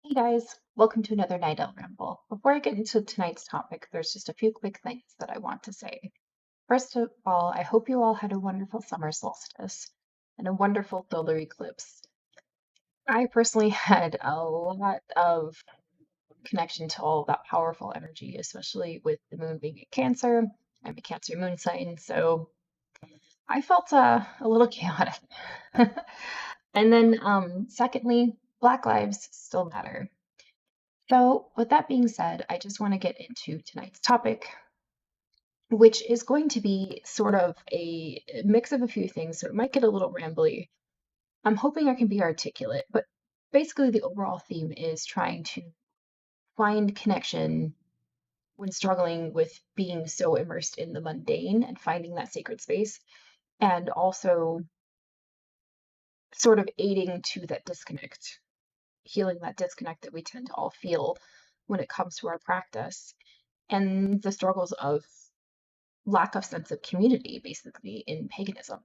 Hey guys, welcome to another night Owl Ramble. Before I get into tonight's topic, there's just a few quick things that I want to say. First of all, I hope you all had a wonderful summer solstice and a wonderful solar eclipse. I personally had a lot of connection to all of that powerful energy, especially with the moon being a Cancer. I'm a Cancer moon sign, so I felt a little chaotic. And then, secondly, Black lives still matter. So, with that being said, I just want to get into tonight's topic, which is going to be sort of a mix of a few things, so it might get a little rambly. I'm hoping I can be articulate, but basically, the overall theme is trying to find connection when struggling with being so immersed in the mundane and finding that sacred space, and also sort of aiding to that disconnect, healing that disconnect that we tend to all feel when it comes to our practice and the struggles of lack of sense of community, basically, in paganism.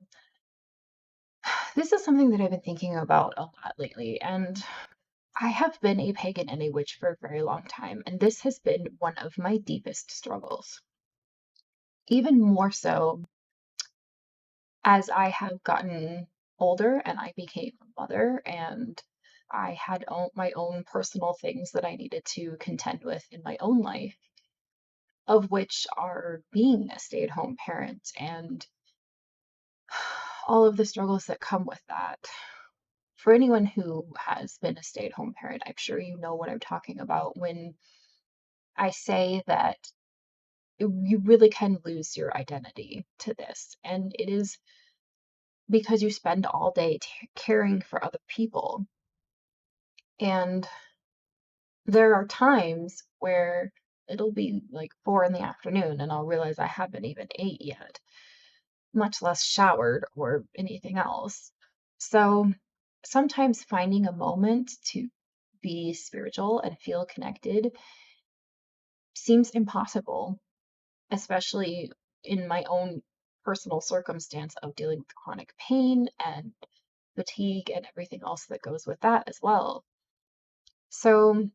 This is something that I've been thinking about a lot lately, and I have been a pagan and a witch for a very long time, and this has been one of my deepest struggles. Even more so as I have gotten older and I became a mother, and I had my own personal things that I needed to contend with in my own life, of which are being a stay at home parent and all of the struggles that come with that. For anyone who has been a stay-at-home parent, I'm sure you know what I'm talking about when I say that you really can lose your identity to this. And it is because you spend all day caring for other people. And there are times where it'll be like 4 in the afternoon and I'll realize I haven't even ate yet, much less showered or anything else. So sometimes finding a moment to be spiritual and feel connected seems impossible, especially in my own personal circumstance of dealing with chronic pain and fatigue and everything else that goes with that as well. So,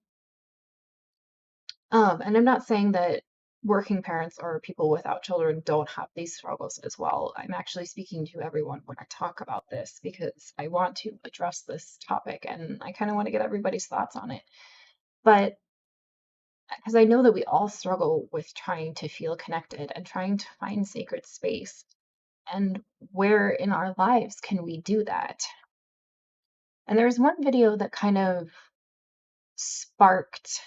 and I'm not saying that working parents or people without children don't have these struggles as well. I'm actually speaking to everyone when I talk about this because I want to address this topic and I kind of want to get everybody's thoughts on it. But because I know that we all struggle with trying to feel connected and trying to find sacred space. And where in our lives can we do that? And there's one video that kind of sparked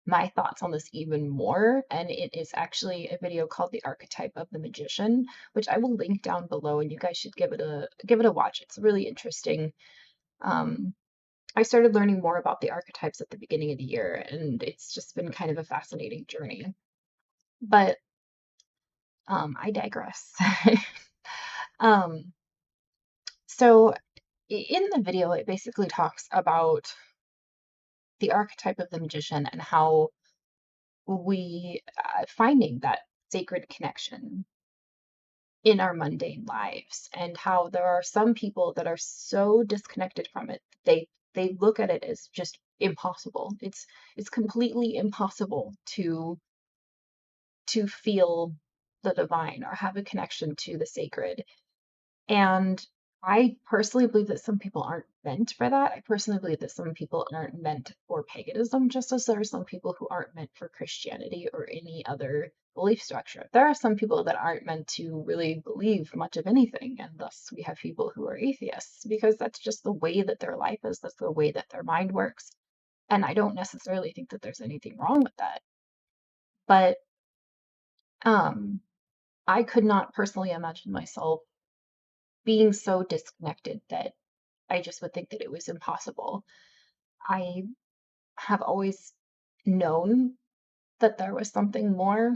my thoughts on this even more, and it is actually a video called The Archetype of the Magician, which I will link down below and you guys should give it a watch. It's really interesting. Um, I started learning more about the archetypes at the beginning of the year, and it's just been kind of a fascinating journey. But I digress. Um, so in the video, it basically talks about the archetype of the magician and how we finding that sacred connection in our mundane lives, and how there are some people that are so disconnected from it, they look at it as just impossible. It's completely impossible to feel the divine or have a connection to the sacred. And I personally believe that some people aren't meant for that. I personally believe that some people aren't meant for paganism, just as there are some people who aren't meant for Christianity or any other belief structure. There are some people that aren't meant to really believe much of anything, and thus we have people who are atheists because that's just the way that their life is, that's the way that their mind works. And I don't necessarily think that there's anything wrong with that. But um, I could not personally imagine myself being so disconnected that I just would think that it was impossible. I have always known that there was something more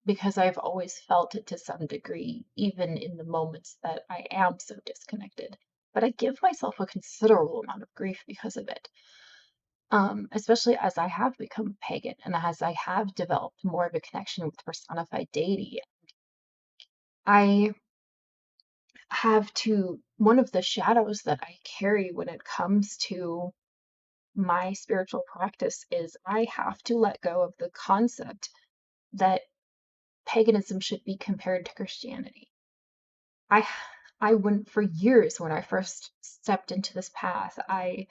because I've always felt it to some degree, even in the moments that I am so disconnected. But I give myself a considerable amount of grief because of it, especially as I have become pagan and as I have developed more of a connection with personified deity. I have to, one of the shadows that I carry when it comes to my spiritual practice is I have to let go of the concept that paganism should be compared to Christianity. I I went for years when I first stepped into this path. I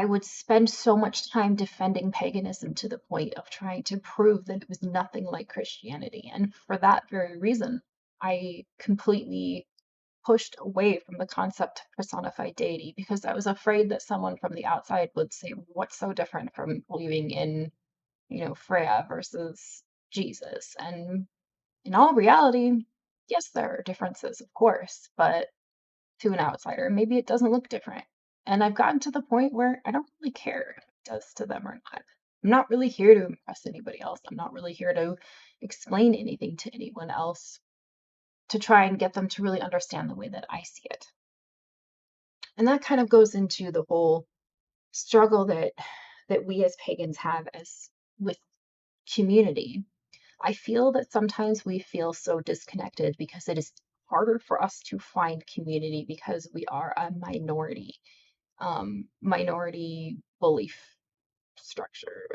would spend so much time defending paganism to the point of trying to prove that it was nothing like Christianity. And for that very reason, I completely pushed away from the concept of personified deity because I was afraid that someone from the outside would say, "What's so different from believing in, Freya versus Jesus?" And in all reality, yes, there are differences, of course, but to an outsider, maybe it doesn't look different. And I've gotten to the point where I don't really care if it does to them or not. I'm not really here to impress anybody else. I'm not really here to explain anything to anyone else to try and get them to really understand the way that I see it. And that kind of goes into the whole struggle that we as pagans have as with community. I feel that sometimes we feel so disconnected because it is harder for us to find community because we are a minority belief structure,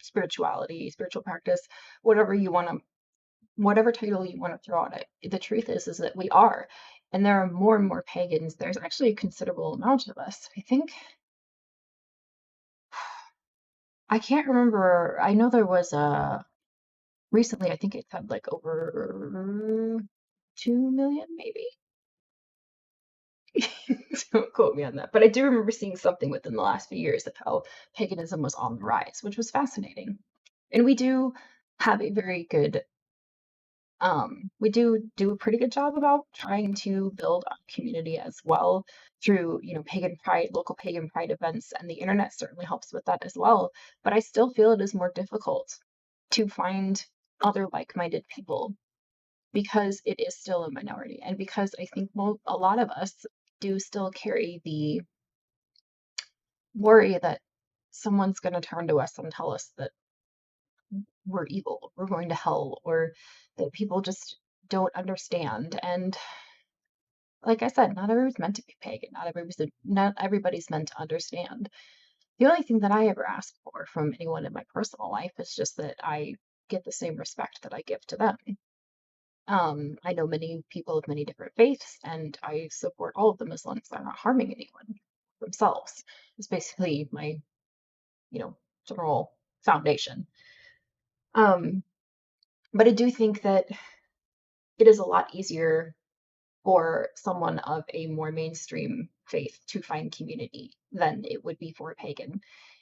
spirituality, spiritual practice, whatever you want to, whatever title you want to throw on it. The truth is that we are, and there are more and more pagans. There's actually a considerable amount of us. I think I can't remember. I know there was a recently. I think it had like over 2 million, maybe. Don't quote me on that. But I do remember seeing something within the last few years of how paganism was on the rise, which was fascinating. And we do have a very good, we do a pretty good job about trying to build a community as well through, pagan pride, local pagan pride events, and the internet certainly helps with that as well. But I still feel it is more difficult to find other like-minded people because it is still a minority, and because I think a lot of us do still carry the worry that someone's going to turn to us and tell us that we're evil, we're going to hell, or that people just don't understand. And like I said, not everybody's meant to be pagan. Not everybody's meant to understand. The only thing that I ever ask for from anyone in my personal life is just that I get the same respect that I give to them. I know many people of many different faiths, and I support all of them as long as they're not harming anyone themselves. It's basically my, you know, general foundation. Um, but I do think that it is a lot easier for someone of a more mainstream faith to find community than it would be for a pagan.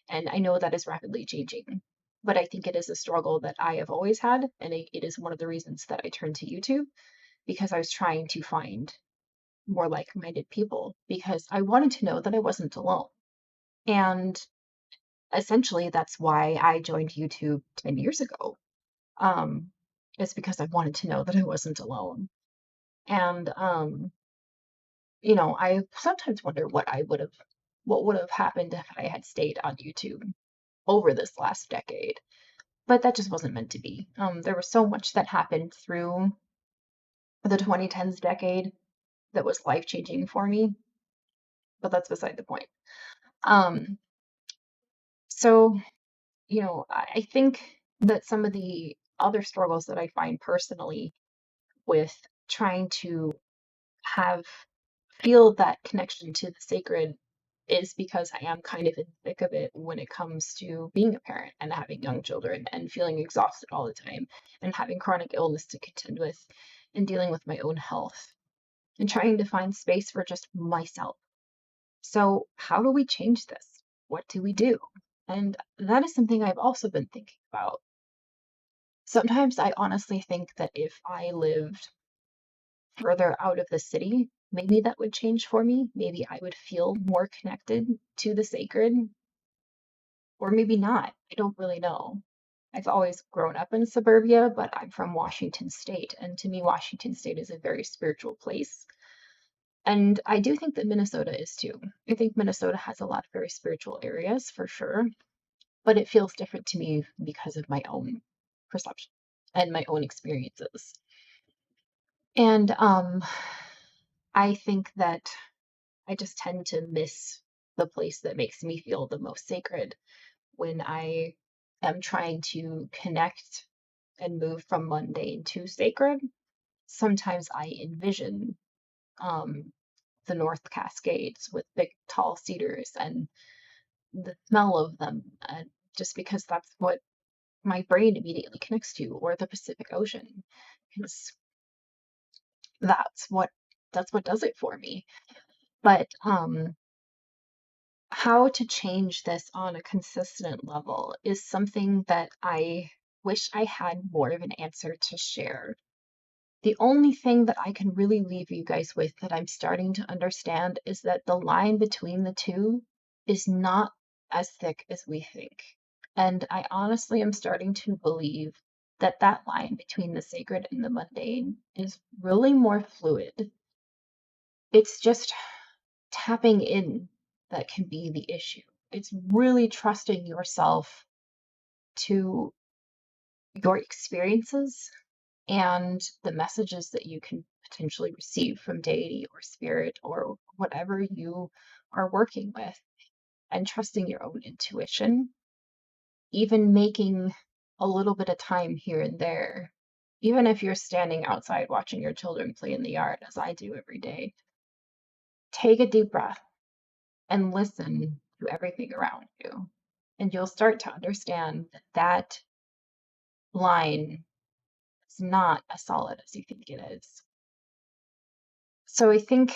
And I know that is rapidly changing, but I think it is a struggle that I have always had, and it is one of the reasons that I turned to YouTube because I was trying to find more like-minded people because I wanted to know that I wasn't alone. And essentially, that's why I joined YouTube 10 years ago. Um, it's because I wanted to know that I wasn't alone. And I sometimes wonder what would have happened if I had stayed on YouTube over this last decade. But that just wasn't meant to be. There was so much that happened through the 2010s decade that was life-changing for me, but that's beside the point. Um, so, I think that some of the other struggles that I find personally with trying to have feel that connection to the sacred is because I am kind of in the thick of it when it comes to being a parent and having young children and feeling exhausted all the time and having chronic illness to contend with and dealing with my own health and trying to find space for just myself. So, how do we change this? What do we do? And that is something I've also been thinking about. Sometimes I honestly think that if I lived further out of the city, maybe that would change for me. Maybe I would feel more connected to the sacred, or maybe not. I don't really know. I've always grown up in suburbia, but I'm from Washington State, and to me, Washington State is a very spiritual place. And I do think that Minnesota is too. I think Minnesota has a lot of very spiritual areas for sure, but it feels different to me because of my own perception and my own experiences. And I think that I just tend to miss. the place that makes me feel the most sacred when I am trying to connect and move from mundane to sacred. Sometimes I envision um, the North Cascades with big tall cedars and the smell of them, and just because that's what my brain immediately connects to, or the Pacific Ocean, because that's what that's what does it for me. But how to change this on a consistent level is something that I wish I had more of an answer to share. The only thing that I can really leave you guys with that I'm starting to understand is that the line between the two is not as thick as we think. And I honestly am starting to believe that that line between the sacred and the mundane is really more fluid. It's just tapping in that can be the issue. It's really trusting yourself to your experiences and the messages that you can potentially receive from deity or spirit or whatever you are working with, and trusting your own intuition, even making a little bit of time here and there, even if you're standing outside watching your children play in the yard, as I do every day. Take a deep breath and listen to everything around you, and you'll start to understand that that line is not as solid as you think it is. So I think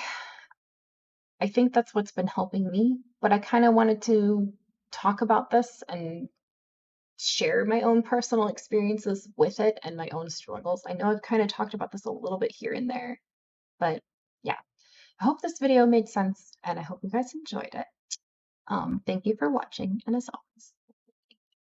that's what's been helping me, but I kind of wanted to talk about this and share my own personal experiences with it and my own struggles. I know I've kind of talked about this a little bit here and there, but yeah, I hope this video made sense and I hope you guys enjoyed it. Thank you for watching, and as always,